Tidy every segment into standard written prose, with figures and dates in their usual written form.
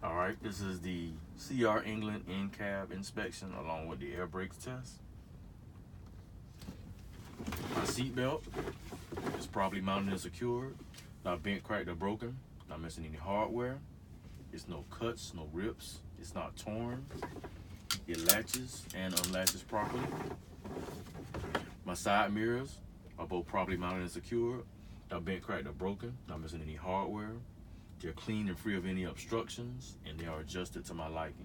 All right, this is the CR England in-cab inspection along with the air brakes test. My seatbelt is properly mounted and secured, not bent, cracked, or broken, not missing any hardware. It's no cuts, no rips, it's not torn. It latches and unlatches properly. My side mirrors are both properly mounted and secured, not bent, cracked, or broken, not missing any hardware. They're clean and free of any obstructions, and they are adjusted to my liking.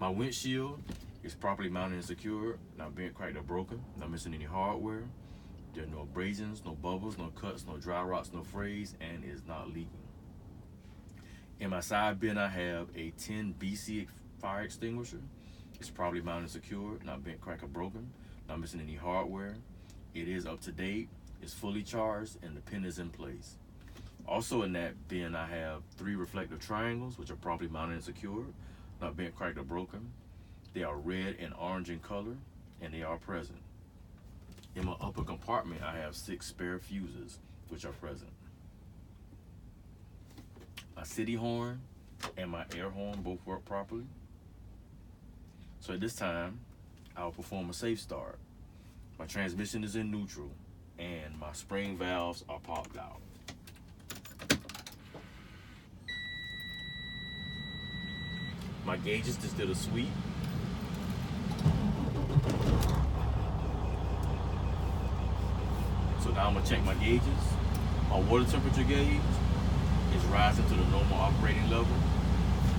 My windshield is properly mounted and secured, not bent, cracked, or broken, not missing any hardware. There are no abrasions, no bubbles, no cuts, no dry rots, no frays, and is not leaking. In my side bin, I have a 10 BC fire extinguisher. It's properly mounted and secured, not bent, cracked, or broken, not missing any hardware. It is up to date, it's fully charged, and the pin is in place. Also in that bin, I have 3 reflective triangles, which are properly mounted and secured, not bent, cracked, or broken. They are red and orange in color, and they are present. In my upper compartment, I have 6 spare fuses, which are present. My city horn and my air horn both work properly. So at this time, I'll perform a safe start. My transmission is in neutral, and my spring valves are popped out. My gauges just did a sweep. So now I'm gonna check my gauges. My water temperature gauge is rising to the normal operating level.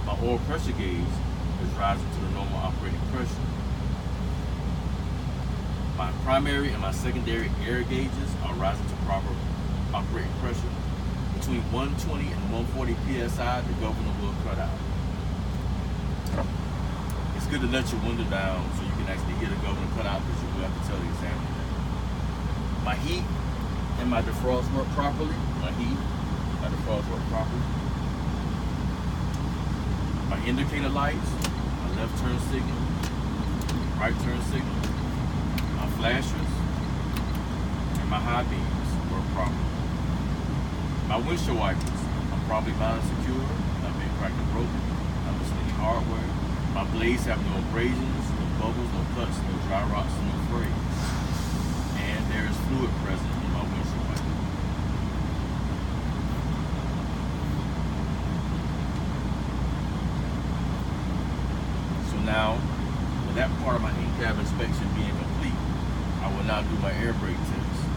My oil pressure gauge is rising to the normal operating pressure. My primary and my secondary air gauges are rising to proper operating pressure. Between 120 and 140 psi, the governor will cut out. It's good to let your window down so you can actually hear the governor cut out, because you will have to tell the examiner that. My heat and my defrost work properly. My defrost work properly. My indicator lights, my left turn signal, right turn signal, my flashers, and my high beams work properly. My windshield wipers are properly mounted and secure, not being cracked or broken, not missing any hardware. My blades have no abrasions, no bubbles, no cuts, no dry rots, no frays. And there is fluid present in my windshield wiper. So now, with that part of my in-cab inspection being complete, I will now do my air brake test.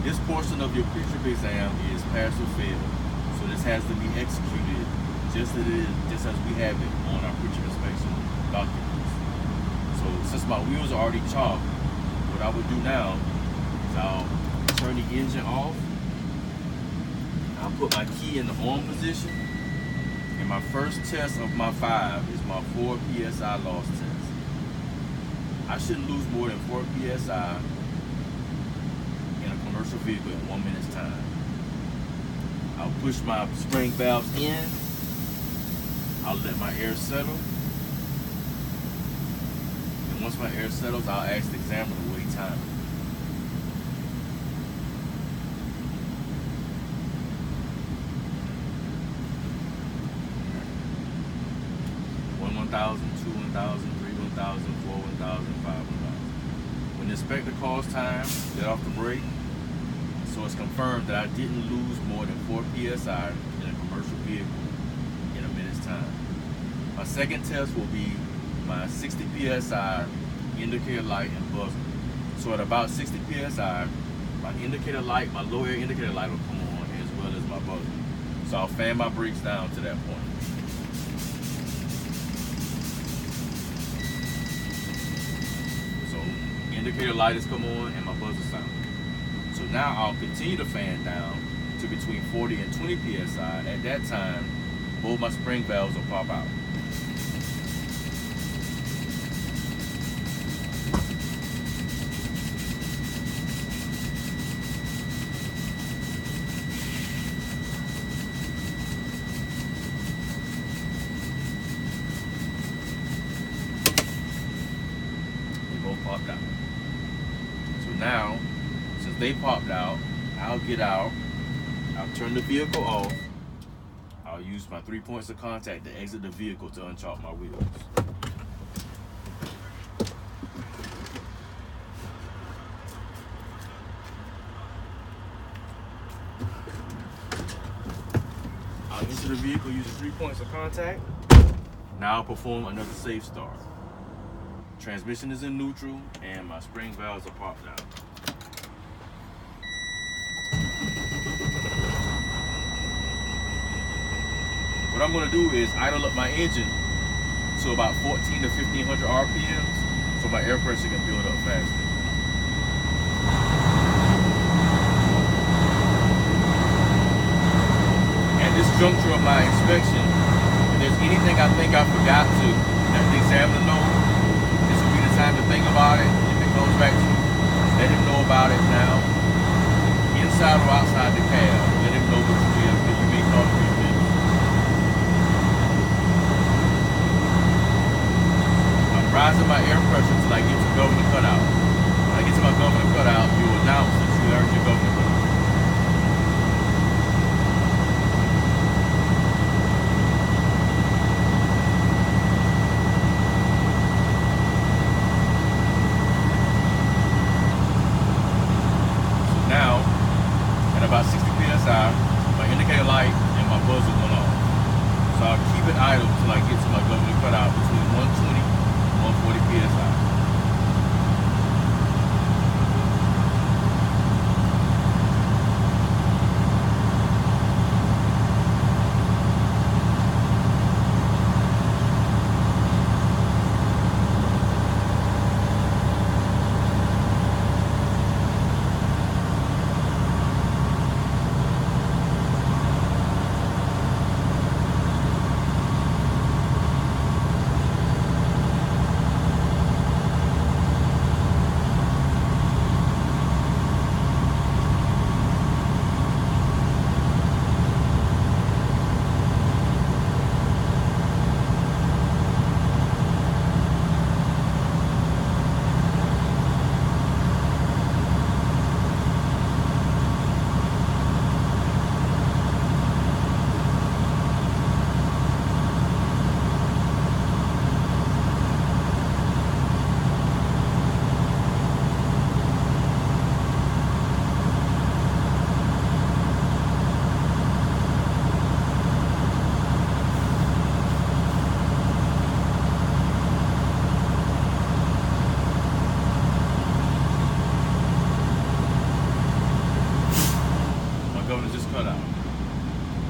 This portion of your pre-trip exam is pass or fail, so this has to be executed just as we have it on our pre-trip inspection documents. So since my wheels are already chalked, what I would do now is I'll turn the engine off. I'll put my key in the on position, and my first test of my 5 is my 4 psi loss test. I shouldn't lose more than 4 psi in a commercial vehicle in 1 minute's time. I'll push my spring valves in. I'll let my air settle. And once my air settles, I'll ask the examiner what he timed it. 1,000, 2, 1,000, 3, 1,000, 4, 1,000, 5, 1,000. When the inspector calls time, let off the brake. So it's confirmed that I didn't lose more than 4 psi in a commercial vehicle in a minute's time. My second test will be my 60 psi indicator light and buzzer. So at about 60 psi, my indicator light, my low air indicator light will come on, as well as my buzzer. So I'll fan my brakes down to that point. So indicator light has come on and my buzzer sound. So now I'll continue to fan down to between 40 and 20 psi. At that time, both my spring valves will pop out. They both popped out. So now, since they popped out, I'll get out, I'll turn the vehicle off, I'll I'll use my 3 points of contact to exit the vehicle to unchalk my wheels. I'll enter the vehicle using 3 points of contact. Now I'll perform another safe start. Transmission is in neutral and my spring valves are popped out. What I'm going to do is idle up my engine to about 14 to 1500 RPMs so my air pressure can build up faster. At this juncture of my inspection, if there's anything I think I forgot to let the examiner know, this will be the time to think about it. If it goes back to you, let him know about it now. Inside or outside the cab, let him know what you did because you may call the rising my air pressure until I get to governor cutout. When I get to my governor cutout, you will announce that you earned your governor cutout. So now, at about 60 psi, my indicator light and my buzzer went off. So I'll keep it idle until I get to my governor cutout between 120 140 psi.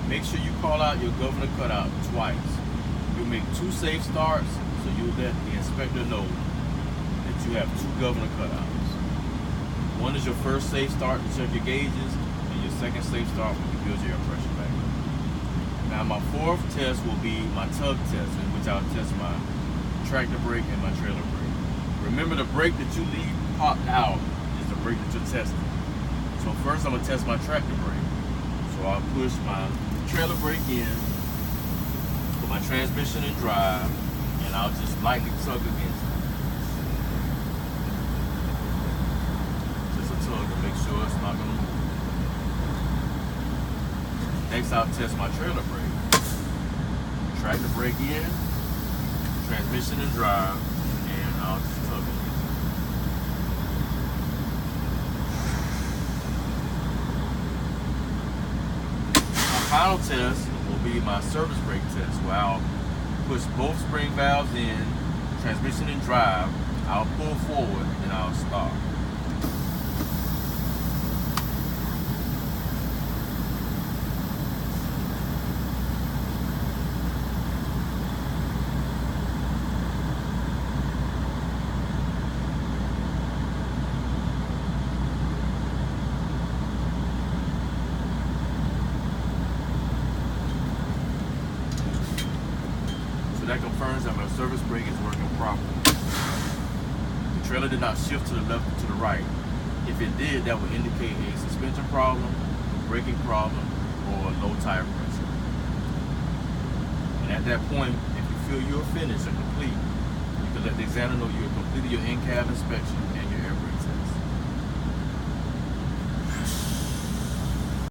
Make sure you call out your governor cutout twice. You'll make 2 safe starts, so you'll let the inspector know that you have 2 governor cutouts. One is your first safe start to check your gauges, and your second safe start when you build your air pressure back up. Now my 4th test will be my tug test, in which I'll test my tractor brake and my trailer brake. Remember, the brake that you leave popped out is the brake that you're testing. So first I'm going to test my tractor brake. So I'll push my trailer brake in, put my transmission in drive, and I'll just lightly tug against it. Just a tug to make sure it's not going to move. Next I'll test my trailer brake. Tractor brake in, transmission in drive, and I'll just tug it. Final test will be my service brake test, where I'll push both spring valves in, transmission in drive, I'll pull forward, and I'll stop. That confirms that my service brake is working properly. The trailer did not shift to the left or to the right. If it did, that would indicate a suspension problem, braking problem, or low tire pressure. And at that point, if you feel you're finished and complete, you can let the examiner know you have completed your in-cab inspection